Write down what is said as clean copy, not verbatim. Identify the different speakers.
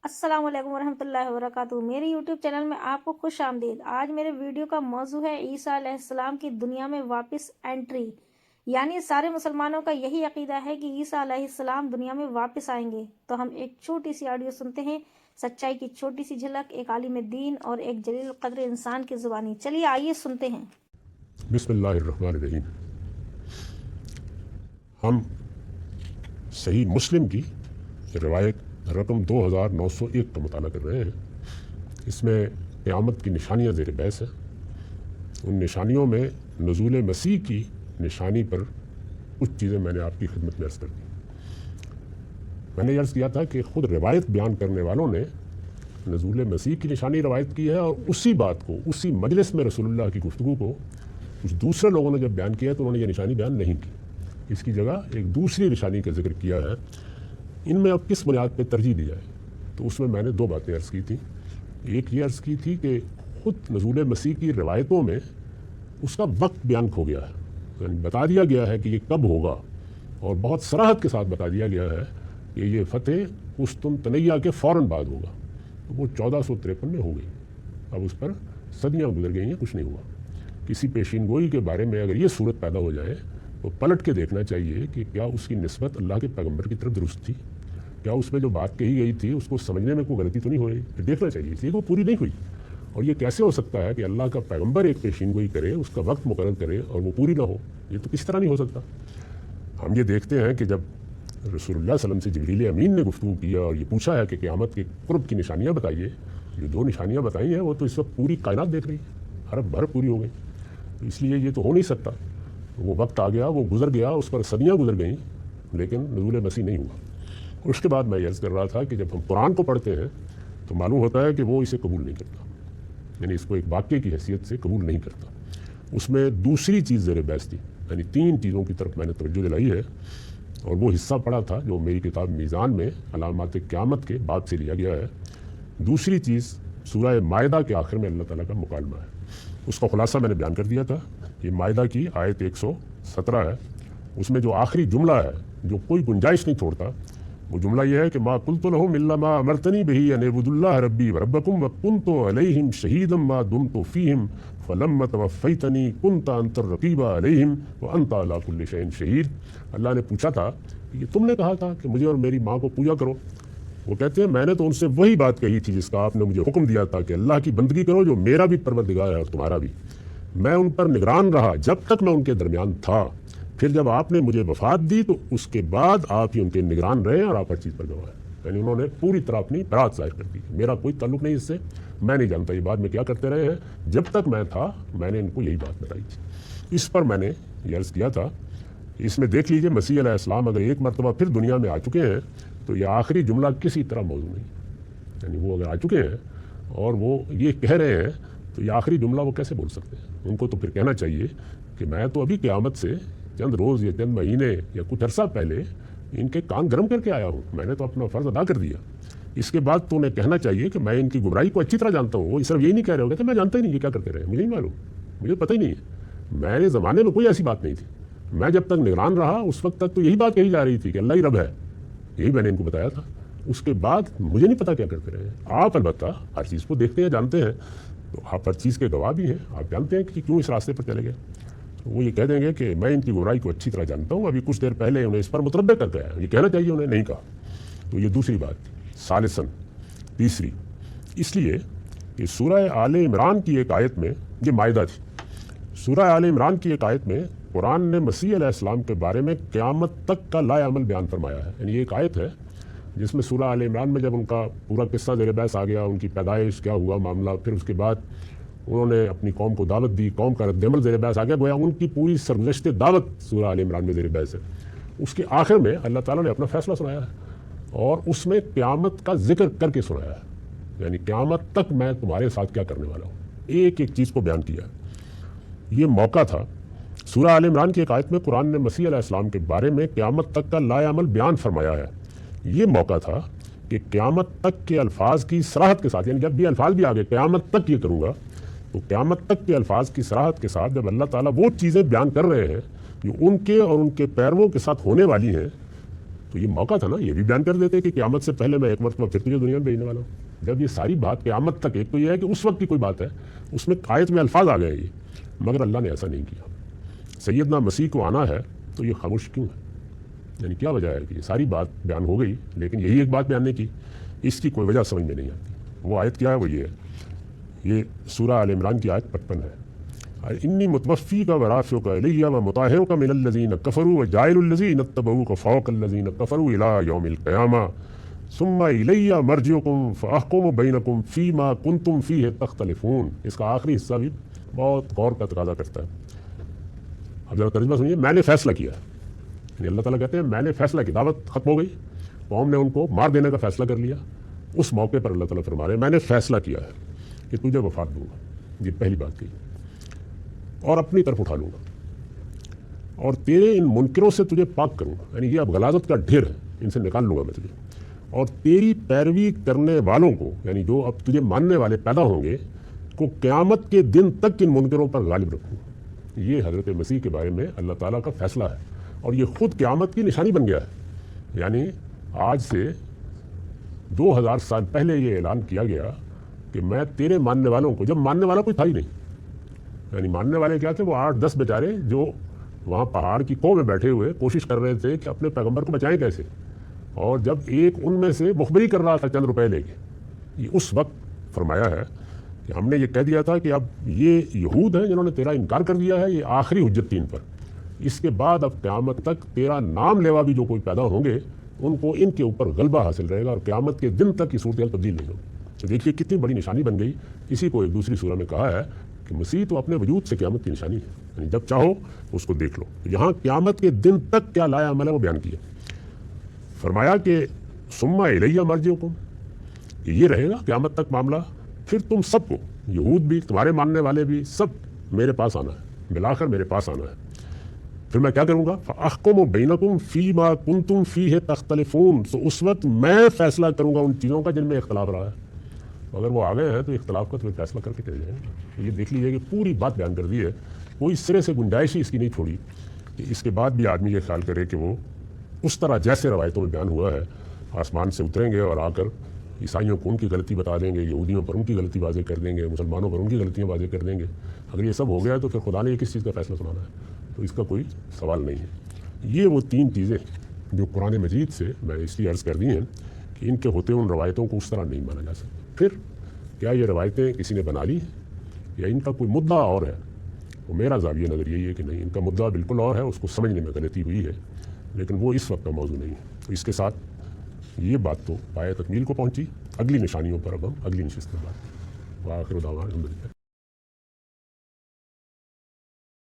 Speaker 1: السلام علیکم ورحمۃ اللہ وبرکاتہ۔ میرے یوٹیوب چینل میں آپ کو خوش آمدید۔ آج میرے ویڈیو کا موضوع ہے عیسیٰ علیہ السلام کی دنیا میں واپس انٹری، یعنی سارے مسلمانوں کا یہی عقیدہ ہے کہ عیسیٰ علیہ السلام دنیا میں واپس آئیں گے۔ تو ہم ایک چھوٹی سی آڈیو سنتے ہیں، سچائی کی چھوٹی سی جھلک، ایک عالم دین اور ایک جلیل القدر انسان کی زبانی۔ چلیے آئیے سنتے ہیں۔
Speaker 2: بسم اللہ الرحمن الرحیم۔ ہم صحیح مسلم کی روایت رقم 2901 کا مطالعہ کر رہے ہیں۔ اس میں قیامت کی نشانیاں زیر بحث ہیں۔ ان نشانیوں میں نزول مسیح کی نشانی پر کچھ چیزیں میں نے آپ کی خدمت میں عرض کر دی۔ میں نے عرض کیا تھا کہ خود روایت بیان کرنے والوں نے نزول مسیح کی نشانی روایت کی ہے، اور اسی بات کو اسی مجلس میں رسول اللہ کی گفتگو کو کچھ دوسرے لوگوں نے جب بیان کیا تو انہوں نے یہ نشانی بیان نہیں کی، اس کی جگہ ایک دوسری نشانی کا ذکر کیا ہے۔ ان میں اب کس بنیاد پہ ترجیح دی جائے؟ تو اس میں میں نے دو باتیں عرض کی تھیں۔ ایک یہ عرض کی تھی کہ خود نزول مسیح کی روایتوں میں اس کا وقت بیان کھو گیا ہے، یعنی بتا دیا گیا ہے کہ یہ کب ہوگا، اور بہت صراحت کے ساتھ بتا دیا گیا ہے کہ یہ فتح قسطنطنیہ کے فوراً بعد ہوگا۔ تو وہ 1453 میں ہو گئی، اب اس پر صدیاں گزر گئی ہیں، کچھ نہیں ہوا۔ کسی پیشین گوئی کے بارے میں اگر یہ صورت پیدا ہو جائے تو پلٹ کے دیکھنا چاہیے کہ کیا اس کی نسبت اللہ کے پیغمبر کی طرف درست تھی، کیا اس میں جو بات کہی گئی تھی اس کو سمجھنے میں کوئی غلطی تو نہیں ہو رہی، پھر دیکھنا چاہیے، اس لیے وہ پوری نہیں ہوئی۔ اور یہ کیسے ہو سکتا ہے کہ اللہ کا پیغمبر ایک پیشین گوئی کرے، اس کا وقت مقرر کرے اور وہ پوری نہ ہو؟ یہ تو کس طرح نہیں ہو سکتا۔ ہم یہ دیکھتے ہیں کہ جب رسول اللہ صلی اللہ علیہ وسلم سے جبریل امین نے گفتگو کیا اور یہ پوچھا ہے کہ قیامت کے قرب کی نشانیاں بتائیے، جو دو نشانیاں بتائی ہیں وہ تو اس وقت پوری کائنات دیکھ رہی ہے، حرف بھر پوری ہو گئی، تو اس لیے یہ تو ہو نہیں سکتا۔ وہ وقت آ گیا، وہ گزر گیا، اس پر صدیاں گزر گئیں، لیکن نزول مسیح نہیں ہوا۔ اس کے بعد میں یہ عرض کر رہا تھا کہ جب ہم قرآن کو پڑھتے ہیں تو معلوم ہوتا ہے کہ وہ اسے قبول نہیں کرتا، یعنی اس کو ایک واقعے کی حیثیت سے قبول نہیں کرتا۔ اس میں دوسری چیز زیر بحث تھی، یعنی تین چیزوں کی طرف میں نے توجہ دلائی ہے، اور وہ حصہ پڑھا تھا جو میری کتاب میزان میں علامات قیامت کے بعد سے لیا گیا ہے۔ دوسری چیز سورہ مائدہ کے آخر میں اللہ تعالیٰ کا مکالمہ ہے، اس کا خلاصہ میں نے بیان کر دیا تھا۔ یہ مائدہ کی آیت 117 ہے، اس میں جو آخری جملہ ہے جو کوئی گنجائش نہیں چھوڑتا، وہ جملہ یہ ہے کہ ما قلت لهم الا ما امرتنی به ان اعبدوا الله ربی وربکم وکنت علیہم شہیدا ما دمت فیہم فلما توفیتنی کنت انت الرقیب علیہم وانت علی کل شیء شہید۔ اللہ نے پوچھا تھا کہ تم نے کہا تھا کہ مجھے اور میری ماں کو پوجا کرو، وہ کہتے ہیں میں نے تو ان سے وہی بات کہی تھی جس کا آپ نے مجھے حکم دیا تھا کہ اللہ کی بندگی کرو جو میرا بھی پروردگار ہے اور تمہارا بھی۔ میں ان پر نگران رہا جب تک میں ان کے درمیان تھا، پھر جب آپ نے مجھے وفات دی تو اس کے بعد آپ ہی ان کے نگران رہے اور آپ ہر چیز پر گواہ ہیں۔ یعنی انہوں نے پوری طرح اپنی برات ظاہر کر دی، میرا کوئی تعلق نہیں اس سے، میں نہیں جانتا یہ بعد میں کیا کرتے رہے ہیں، جب تک میں تھا میں نے ان کو یہی بات بتائی تھی۔ اس پر میں نے یہ عرض کیا تھا، اس میں دیکھ لیجئے مسیح علیہ السلام اگر ایک مرتبہ پھر دنیا میں آ چکے ہیں تو یہ آخری جملہ کسی طرح موضوع نہیں، یعنی وہ اگر آ چکے ہیں اور وہ یہ کہہ رہے ہیں تو یہ آخری جملہ وہ کیسے بول سکتے ہیں؟ ان کو تو پھر کہنا چاہیے کہ میں تو ابھی قیامت سے چند روز یا چند مہینے یا کچھ عرصہ پہلے ان کے کان گرم کر کے آیا ہوں، میں نے تو اپنا فرض ادا کر دیا۔ اس کے بعد تو انہیں کہنا چاہیے کہ میں ان کی گمراہی کو اچھی طرح جانتا ہوں۔ وہ صرف یہی نہیں کہہ رہے ہوگے کہ میں جانتا ہی نہیں یہ کیا کرتے رہے، مجھے نہیں معلوم، مجھے پتہ ہی نہیں ہے، میرے زمانے میں کوئی ایسی بات نہیں تھی، میں جب تک نگران رہا اس وقت تک تو یہی بات کہی جا رہی تھی کہ اللہ ہی رب ہے، یہی میں نے ان کو بتایا تھا۔ اس کے بعد مجھے نہیں پتا کیا کرتے رہے۔ آپ البتہ ہر چیز کو دیکھتے ہیں، جانتے ہیں، تو آپ ہر چیز کے گواہ بھی ہیں، آپ جانتے ہیں کہ کیوں اس راستے پر چلے گئے۔ وہ یہ کہہ دیں گے کہ میں ان کی گمراہی کو اچھی طرح جانتا ہوں، ابھی کچھ دیر پہلے انہیں اس پر متنبع کر گیا، یہ کہنا چاہیے انہیں، نہیں کہا۔ تو یہ دوسری بات تھی۔ ثالثاً تیسری، اس لیے کہ سورہ آل عمران کی ایک آیت میں، یہ مائدہ تھی، سورہ آل عمران کی ایک آیت میں قرآن نے مسیح علیہ السلام کے بارے میں قیامت تک کا لا عمل بیان فرمایا ہے۔ یعنی یہ ایک آیت ہے جس میں سورہ آل عمران میں جب ان کا پورا قصہ زیر بحث آ گیا، ان کی پیدائش کیا ہوا معاملہ، پھر اس کے بعد انہوں نے اپنی قوم کو دعوت دی، قوم کا رد عمل زیر بحث آ گیا، گویا ان کی پوری سرگزشت دعوت سورہ آل عمران میں زیر بحث ہے۔ اس کے آخر میں اللہ تعالیٰ نے اپنا فیصلہ سنایا ہے اور اس میں قیامت کا ذکر کر کے سنایا ہے، یعنی قیامت تک میں تمہارے ساتھ کیا کرنے والا ہوں، ایک ایک چیز کو بیان کیا ہے۔ یہ موقع تھا، سورہ آل عمران کی ایک آیت میں قرآن نے مسیح علیہ السلام کے بارے میں قیامت تک کا لا عمل بیان فرمایا ہے۔ یہ موقع تھا کہ قیامت تک کے الفاظ کی صراحت کے ساتھ، یعنی جب بھی الفاظ بھی آگے قیامت تک یہ کروں گا، تو قیامت تک کے الفاظ کی صراحت کے ساتھ جب اللہ تعالیٰ وہ چیزیں بیان کر رہے ہیں جو ان کے اور ان کے پیرووں کے ساتھ ہونے والی ہیں، تو یہ موقع تھا نا، یہ بھی بیان کر دیتے کہ قیامت سے پہلے میں ایک مرتبہ پھر تجھے دنیا میں بھیجنے والا ہوں۔ جب یہ ساری بات قیامت تک، ایک تو یہ ہے کہ اس وقت کی کوئی بات ہے، اس میں آیت میں الفاظ آ گئے یہ، مگر اللہ نے ایسا نہیں کیا۔ سیدنا مسیح کو آنا ہے تو یہ خاموش کیوں ہے؟ یعنی کیا وجہ ہے کہ یہ ساری بات بیان ہو گئی لیکن یہی ایک بات بیان نہیں کی؟ اس کی کوئی وجہ سمجھ میں نہیں آتی۔ وہ آیت کیا ہے؟ وہ یہ ہے، یہ سورہ آل عمران کی آیت 55 ہے، انی متوفی کا ورافع کا الیہ و مطہر کا من الذین کفروا و جاعل الذین اتبعوک فوق الذین کفروا الی یوم القیامہ ثم الی مرجعکم فاحکم بینکم فیما کنتم فیہ تختلفون۔ اس کا آخری حصہ بھی بہت غور کا تقاضا کرتا ہے۔ اب ذرا ترجمہ سنیے، میں نے فیصلہ کیا، یعنی اللہ تعالیٰ کہتے ہیں میں نے فیصلہ کی، دعوت ختم ہو گئی، قوم نے ان کو مار دینے کا فیصلہ کر لیا، اس موقع پر اللہ تعالیٰ فرما رہے ہیں میں نے فیصلہ کیا ہے کہ تجھے وفات دوں گا، یہ پہلی بات کی، اور اپنی طرف اٹھا لوں گا اور تیرے ان منکروں سے تجھے پاک کروں گا، یعنی یہ اب غلاظت کا ڈھیر ہے، ان سے نکال لوں گا میں تجھے، اور تیری پیروی کرنے والوں کو، یعنی جو اب تجھے ماننے والے پیدا ہوں گے کو قیامت کے دن تک ان منکروں پر غالب رکھوں گا۔ یہ حضرت مسیح کے بارے میں اللہ تعالیٰ کا فیصلہ ہے، اور یہ خود قیامت کی نشانی بن گیا ہے۔ یعنی آج سے 2000 سال پہلے یہ اعلان کیا گیا کہ میں تیرے ماننے والوں کو، جب ماننے والا کوئی تھا ہی نہیں، یعنی ماننے والے کیا تھے؟ وہ 8-10 بیچارے جو وہاں پہاڑ کی کوہ میں بیٹھے ہوئے کوشش کر رہے تھے کہ اپنے پیغمبر کو بچائیں کیسے، اور جب ایک ان میں سے مخبری کر رہا تھا چند روپے لے کے، یہ اس وقت فرمایا ہے کہ ہم نے یہ کہہ دیا تھا کہ اب یہ یہود ہیں جنہوں نے تیرا انکار کر دیا ہے، یہ آخری حجت تھی ان پر، اس کے بعد اب قیامت تک تیرا نام لیوا بھی جو کوئی پیدا ہوں گے ان کو ان کے اوپر غلبہ حاصل رہے گا، اور قیامت کے دن تک یہ صورتحال تبدیل نہیں ہوگی۔ تو دیکھیے کتنی بڑی نشانی بن گئی۔ اسی کو ایک دوسری سورہ میں کہا ہے کہ مسیح تو اپنے وجود سے قیامت کی نشانی ہے، یعنی جب چاہو اس کو دیکھ لو۔ یہاں قیامت کے دن تک کیا لایا عمل ہے وہ بیان کیا، فرمایا کہ ثم الیہ مرجعکم، یہ رہے گا قیامت تک معاملہ، پھر تم سب کو، یہود بھی، تمہارے ماننے والے بھی، سب میرے پاس آنا ہے، بالآخر میرے پاس آنا ہے۔ پھر میں کیا کروں گا؟ فاحکم بینکم فیما کنتم فیہ تختلفون، تو اس وقت میں فیصلہ کروں گا ان چیزوں کا جن میں اختلاف رہا ہے۔ اگر وہ آ گئے ہیں تو اختلاف کا تو فیصلہ کر کے چلے جائیں گے۔ یہ دیکھ لیجیے کہ پوری بات بیان کر دی ہے، کوئی سرے سے گنجائش ہی اس کی نہیں چھوڑی کہ اس کے بعد بھی آدمی یہ خیال کرے کہ وہ اس طرح جیسے روایتوں میں بیان ہوا ہے آسمان سے اتریں گے اور آ کر عیسائیوں کو ان کی غلطی بتا دیں گے، یہودیوں پر ان کی غلطی واضح کر دیں گے، مسلمانوں پر ان کی غلطیاں واضح کر دیں گے۔ اگر یہ سب ہو گیا تو پھر خدا نے یہ کس چیز کا فیصلہ سنانا ہے؟ تو اس کا کوئی سوال نہیں ہے۔ یہ وہ 3 چیزیں جو قرآن مجید سے میں اس لیے عرض کر دی ہیں کہ ان کے ہوتے ان روایتوں کو اس طرح نہیں مانا جا سکتا۔ پھر کیا یہ روایتیں کسی نے بنا لی یا ان کا کوئی مدعا اور ہے؟ وہ میرا زاویہ نظر یہی ہے کہ نہیں، ان کا مدعا بالکل اور ہے، اس کو سمجھنے میں غلطی ہوئی ہے، لیکن وہ اس وقت کا موضوع نہیں ہے۔ تو اس کے ساتھ یہ بات تو پایہ تکمیل کو پہنچی۔ اگلی نشانیوں پر اب ہم اگلی نشست میں بات۔ وآخر دعوانا الحمدللہ۔